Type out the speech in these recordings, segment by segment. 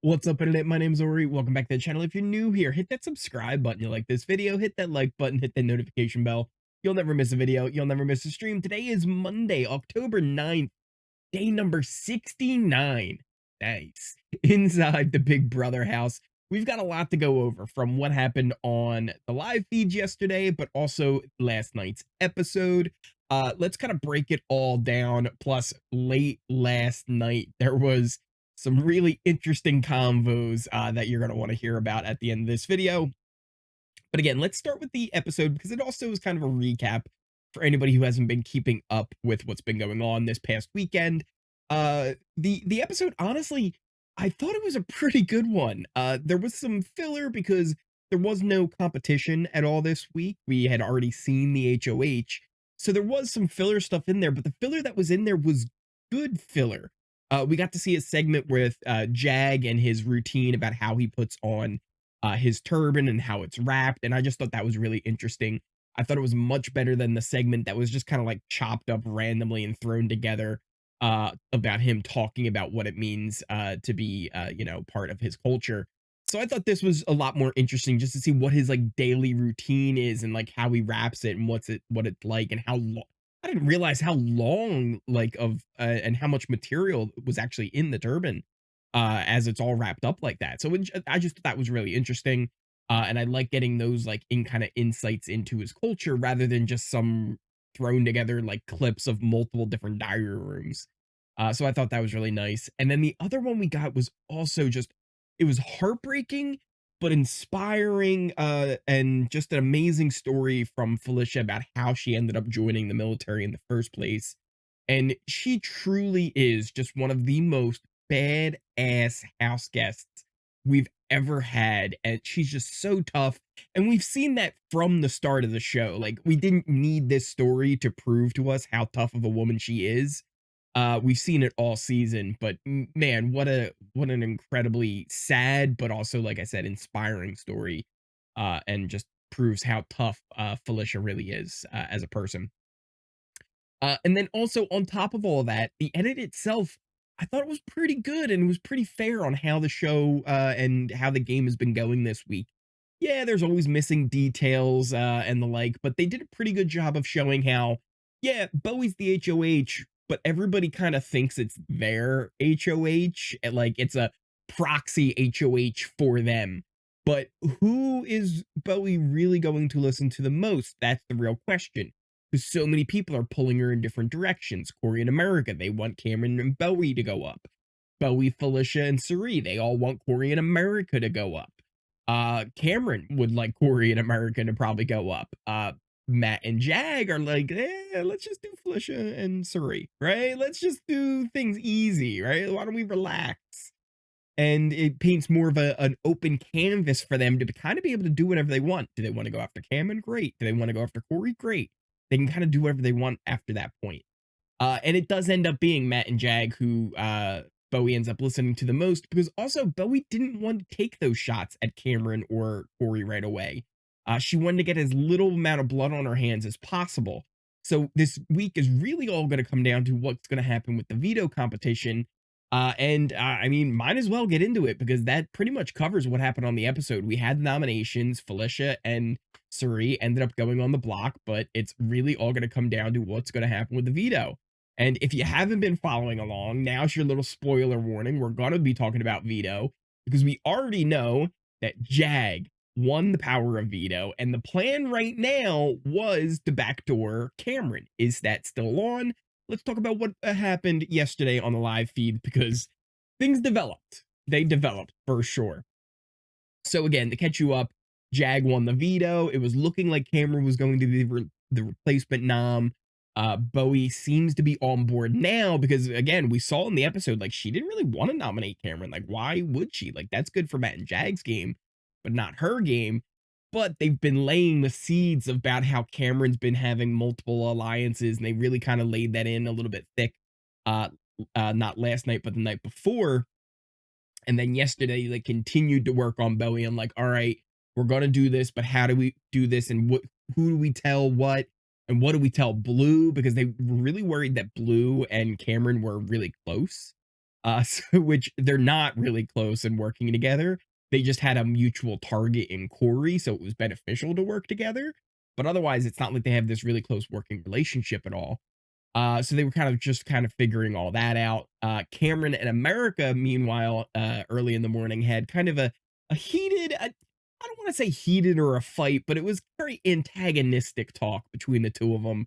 What's up, internet? My name's Ori. Welcome back to the channel. If you're new here, hit that subscribe button. You like this video, hit that like button, hit that notification bell. You'll never miss a video. You'll never miss a stream. Today is Monday, October 9th, day number 69. Nice. Inside the Big Brother house, we've got a lot to go over from what happened on the live feeds yesterday, but also last night's episode. Let's kind of break it all down. Plus, late last night, there was some really interesting convos that you're going to want to hear about at the end of this video. But again, let's start with the episode because it also is kind of a recap for anybody who hasn't been keeping up with what's been going on this past weekend. The episode, honestly, I thought it was a pretty good one. There was some filler because there was no competition at all this week. We had already seen the HoH, so there was some filler stuff in there, but the filler that was in there was good filler. We got to see a segment with Jag and his routine about how he puts on his turban and how it's wrapped, and I just thought that was really interesting. I thought it was much better than the segment that was just kind of like chopped up randomly and thrown together about him talking about what it means to be, part of his culture. So I thought this was a lot more interesting just to see what his like daily routine is and like how he wraps it and what it's like and how long. I didn't realize how long like of and how much material was actually in the turban as it's all wrapped up like that. So I just thought that was really interesting. And I like getting those like in kind of insights into his culture rather than just some thrown together like clips of multiple different diary rooms. So I thought that was really nice. And then the other one we got was also just it was heartbreaking but inspiring and just an amazing story from Felicia about how she ended up joining the military in the first place. And she truly is just one of the most badass house guests we've ever had. And she's just so tough. And we've seen that from the start of the show. Like, we didn't need this story to prove to us how tough of a woman she is. We've seen it all season, but man, what an incredibly sad, but also, like I said, inspiring story. And just proves how tough Felicia really is as a person. And then also on top of all that, the edit itself, I thought it was pretty good and it was pretty fair on how the show and how the game has been going this week. Yeah, there's always missing details and the like, but they did a pretty good job of showing how, yeah, Bowie's the HOH, but everybody kind of thinks it's their HOH, and like it's a proxy HOH for them. But who is Bowie really going to listen to the most? That's the real question because so many people are pulling her in different directions. Cory in America, they want Cameron and Bowie to go up. Bowie, Felicia, and Cirie, they all want Cory in America to go up. Cameron would like Cory in America to probably go up. Matt and Jag are like, let's just do Felicia and Cirie, right? Let's just do things easy, right? Why don't we relax? And it paints more of an open canvas for them to kind of be able to do whatever they want. Do they want to go after Cameron? Great. Do they want to go after Cory? Great. They can kind of do whatever they want after that point. And it does end up being Matt and Jag who Bowie ends up listening to the most because also Bowie didn't want to take those shots at Cameron or Cory right away. She wanted to get as little amount of blood on her hands as possible. So this week is really all going to come down to what's going to happen with the veto competition. I mean, might as well get into it because that pretty much covers what happened on the episode. We had nominations. Felicia and Cirie ended up going on the block, but it's really all going to come down to what's going to happen with the veto. And if you haven't been following along, now's your little spoiler warning. We're going to be talking about veto because we already know that Jag won the power of veto, and the plan right now was to backdoor Cameron. Is that still on? Let's talk about what happened yesterday on the live feed because things developed. They developed for sure. So again, to catch you up, Jag won the veto. It was looking like Cameron was going to be the replacement nom. Bowie seems to be on board now because again, we saw in the episode like she didn't really want to nominate Cameron. Like, why would she? Like, that's good for Matt and Jag's game, but not her game. But they've been laying the seeds about how Cameron's been having multiple alliances, and they really kind of laid that in a little bit thick. Not last night, but the night before. And then yesterday, they continued to work on Bowie. I'm like, all right, we're gonna do this, but how do we do this? And who do we tell what? And what do we tell Blue? Because they were really worried that Blue and Cameron were really close. so which they're not really close and working together. They just had a mutual target in Cory, so it was beneficial to work together. But otherwise, it's not like they have this really close working relationship at all. So they were kind of figuring all that out. Cameron and America, meanwhile, early in the morning had kind of a heated, I don't want to say heated or a fight, but it was very antagonistic talk between the two of them.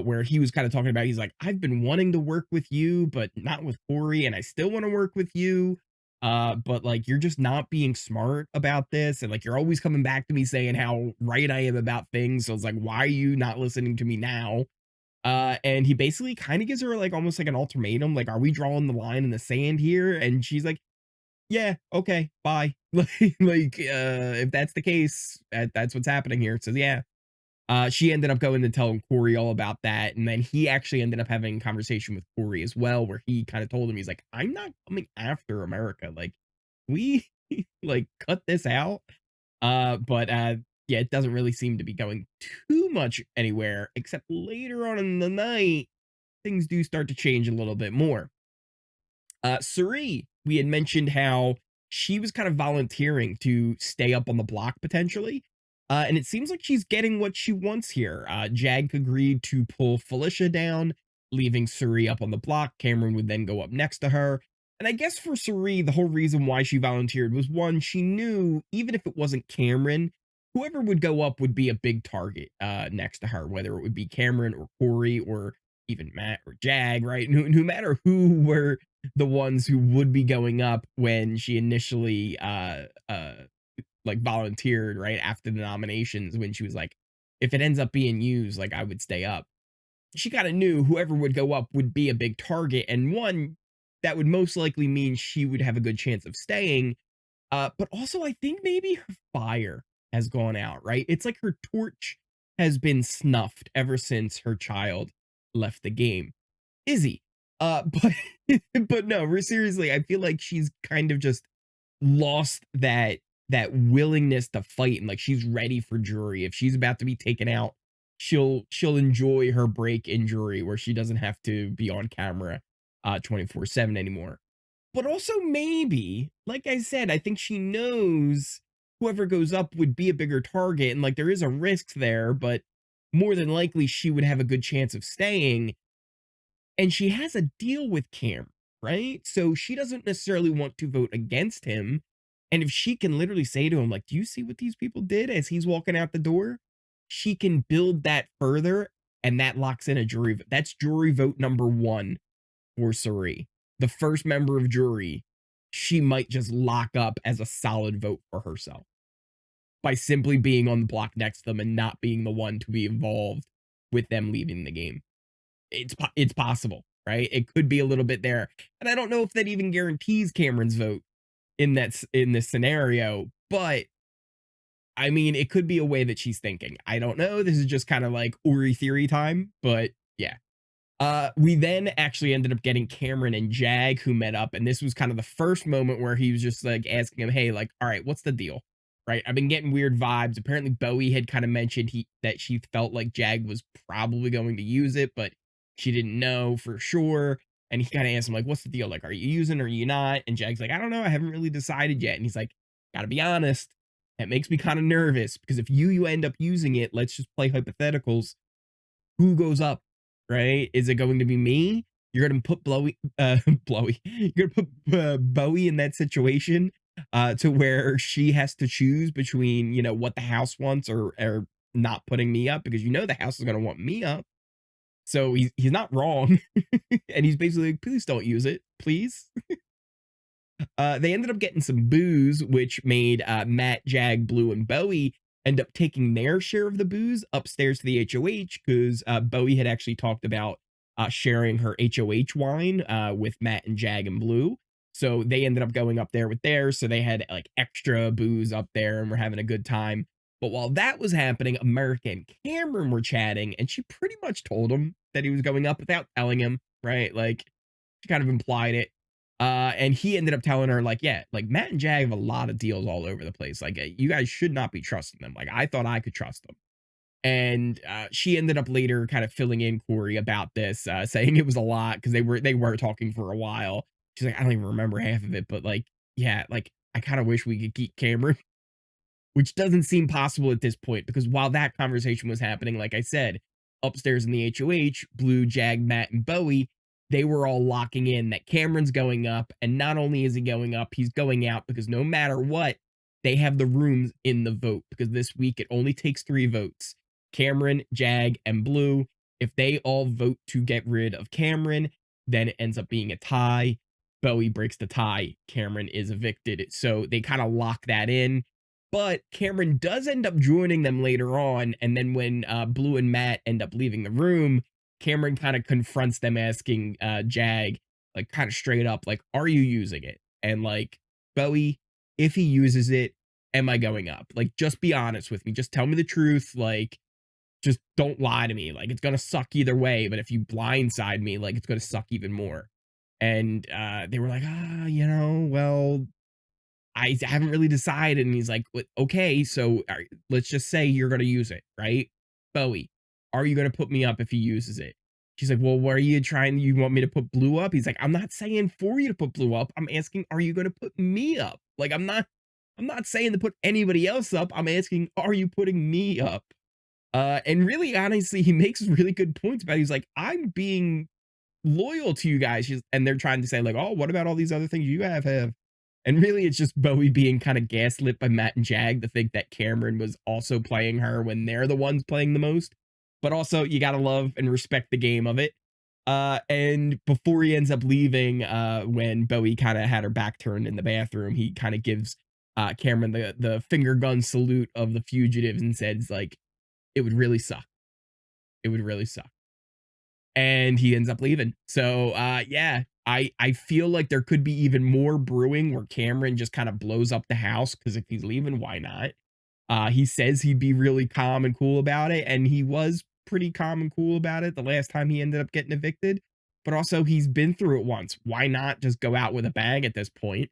Where he was kind of talking about, he's like, I've been wanting to work with you, but not with Cory, and I still want to work with you. But like, you're just not being smart about this. And like, you're always coming back to me saying how right I am about things. So it's like, why are you not listening to me now? And he basically kind of gives her like almost like an ultimatum, like, are we drawing the line in the sand here? And she's like, yeah, okay, bye. If that's the case, that's what's happening here. It says, yeah. She ended up going to tell Cory all about that, and then he actually ended up having a conversation with Cory as well, where he kind of told him, he's like, I'm not coming after America. Like, we like cut this out. But yeah, it doesn't really seem to be going too much anywhere, except later on in the night, things do start to change a little bit more. Cirie, we had mentioned how she was kind of volunteering to stay up on the block potentially. And it seems like she's getting what she wants here. Jag agreed to pull Felicia down, leaving Cirie up on the block. Cameron would then go up next to her. And I guess for Cirie, the whole reason why she volunteered was one, she knew even if it wasn't Cameron, whoever would go up would be a big target next to her, whether it would be Cameron or Cory or even Matt or Jag, right? No matter who were the ones who would be going up when she initially like volunteered right after the nominations, when she was like, if it ends up being used, like, I would stay up. She kind of knew whoever would go up would be a big target, and one that would most likely mean she would have a good chance of staying. But also I think maybe her fire has gone out, right? It's like her torch has been snuffed ever since her child left the game. Izzy. But but no, seriously, I feel like she's kind of just lost that willingness to fight, and like she's ready for jury. If she's about to be taken out, she'll enjoy her break in jury where she doesn't have to be on camera 24/7 anymore. But also maybe, like I said, I think she knows whoever goes up would be a bigger target, and like there is a risk there, but more than likely she would have a good chance of staying, and she has a deal with Cam, right? So she doesn't necessarily want to vote against him. And if she can literally say to him, like, do you see what these people did as he's walking out the door? She can build that further, and that locks in a jury. That's jury vote number one for Cirie. The first member of jury, she might just lock up as a solid vote for herself by simply being on the block next to them and not being the one to be involved with them leaving the game. It's possible, right? It could be a little bit there. And I don't know if that even guarantees Cameron's vote in this scenario, but I mean, it could be a way that she's thinking. I don't know. This is just kind of like Uri theory time, but yeah. We then actually ended up getting Cameron and Jag who met up, and this was kind of the first moment where he was just like asking him, "Hey, like, all right, what's the deal?" Right? I've been getting weird vibes. Apparently, Bowie had kind of mentioned that she felt like Jag was probably going to use it, but she didn't know for sure. And he kind of asked him, like, "What's the deal? Like, are you using or are you not?" And Jag's like, "I don't know. I haven't really decided yet." And he's like, "Gotta be honest. That makes me kind of nervous because if you end up using it, let's just play hypotheticals. Who goes up, right? Is it going to be me? You're going to put Blowy. You're going to put Bowie in that situation to where she has to choose between, you know, what the house wants or not putting me up, because you know the house is going to want me up. So he's not wrong. And he's basically like, please don't use it, please. They ended up getting some booze, which made Matt, Jag, Blue, and Bowie end up taking their share of the booze upstairs to the HoH, because Bowie had actually talked about sharing her HoH wine with Matt and Jag and Blue. So they ended up going up there with theirs. So they had like extra booze up there and were having a good time. But while that was happening, America and Cameron were chatting, and she pretty much told him that he was going up without telling him, right? Like, she kind of implied it. And he ended up telling her, like, yeah, like Matt and Jag have a lot of deals all over the place. Like, you guys should not be trusting them. Like, I thought I could trust them. And she ended up later kind of filling in Cory about this, saying it was a lot because they were talking for a while. She's like, "I don't even remember half of it, but, like, yeah, like, I kinda wish we could keep Cameron," which doesn't seem possible at this point because while that conversation was happening, like I said, upstairs in the HOH, Blue, Jag, Matt, and Bowie, they were all locking in that Cameron's going up, and not only is he going up, he's going out because no matter what, they have the rooms in the vote because this week it only takes 3 votes. Cameron, Jag, and Blue. If they all vote to get rid of Cameron, then it ends up being a tie. Bowie breaks the tie. Cameron is evicted. So they kind of lock that in. But Cameron does end up joining them later on. And then when Blue and Matt end up leaving the room, Cameron kind of confronts them asking Jag, like kind of straight up, like, are you using it? And like, Bowie, if he uses it, am I going up? Like, just be honest with me. Just tell me the truth. Like, just don't lie to me. Like, it's gonna suck either way. But if you blindside me, like, it's gonna suck even more. And they were like, well, I haven't really decided. And he's like, okay, so let's just say you're going to use it, right? Bowie, are you going to put me up if he uses it? She's like, well, what are you trying? You want me to put Blue up? He's like, I'm not saying for you to put Blue up. I'm asking, are you going to put me up? Like, I'm not saying to put anybody else up. I'm asking, are you putting me up? And really, honestly, he makes really good points about it. He's like, I'm being loyal to you guys. And they're trying to say, like, oh, what about all these other things you have? And really, it's just Bowie being kind of gaslit by Matt and Jag to think that Cameron was also playing her when they're the ones playing the most. But also, you got to love and respect the game of it. And before he ends up leaving, when Bowie kind of had her back turned in the bathroom, he kind of gives Cameron the finger gun salute of the fugitives and says, like, it would really suck. It would really suck. And he ends up leaving. So, yeah, I feel like there could be even more brewing where Cameron just kind of blows up the house because if he's leaving, why not? He says he'd be really calm and cool about it, and he was pretty calm and cool about it the last time he ended up getting evicted. But also, he's been through it once. Why not just go out with a bang at this point?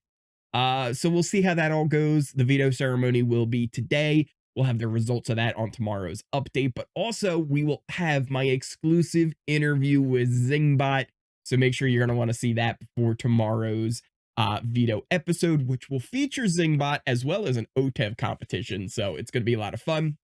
So we'll see how that all goes. The veto ceremony will be today. We'll have the results of that on tomorrow's update, but also we will have my exclusive interview with Zingbot. So make sure you're going to want to see that before tomorrow's veto episode, which will feature Zingbot as well as an OTEV competition. So it's going to be a lot of fun.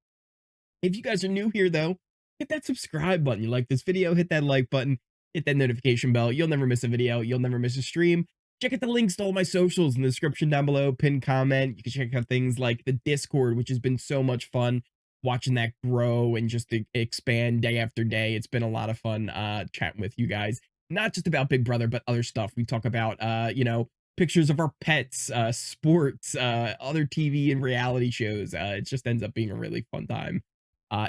If you guys are new here, though, hit that subscribe button. You like this video, hit that like button, hit that notification bell. You'll never miss a video. You'll never miss a stream. Check out the links to all my socials in the description down below, pinned comment. You can check out things like the Discord, which has been so much fun watching that grow and just expand day after day. It's been a lot of fun chatting with you guys, not just about Big Brother, but other stuff. We talk about, pictures of our pets, sports, other TV and reality shows. It just ends up being a really fun time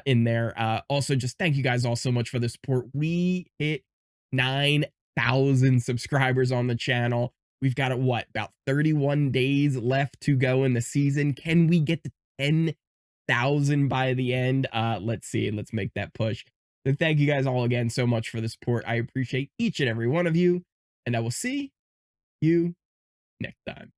in there. Also, just thank you guys all so much for the support. We hit 9,000 subscribers on the channel. We've got about 31 days left to go in the season. Can we get to 10,000 by the end? Let's see. Let's make that push. Then thank you guys all again so much for the support. I appreciate each and every one of you, and I will see you next time.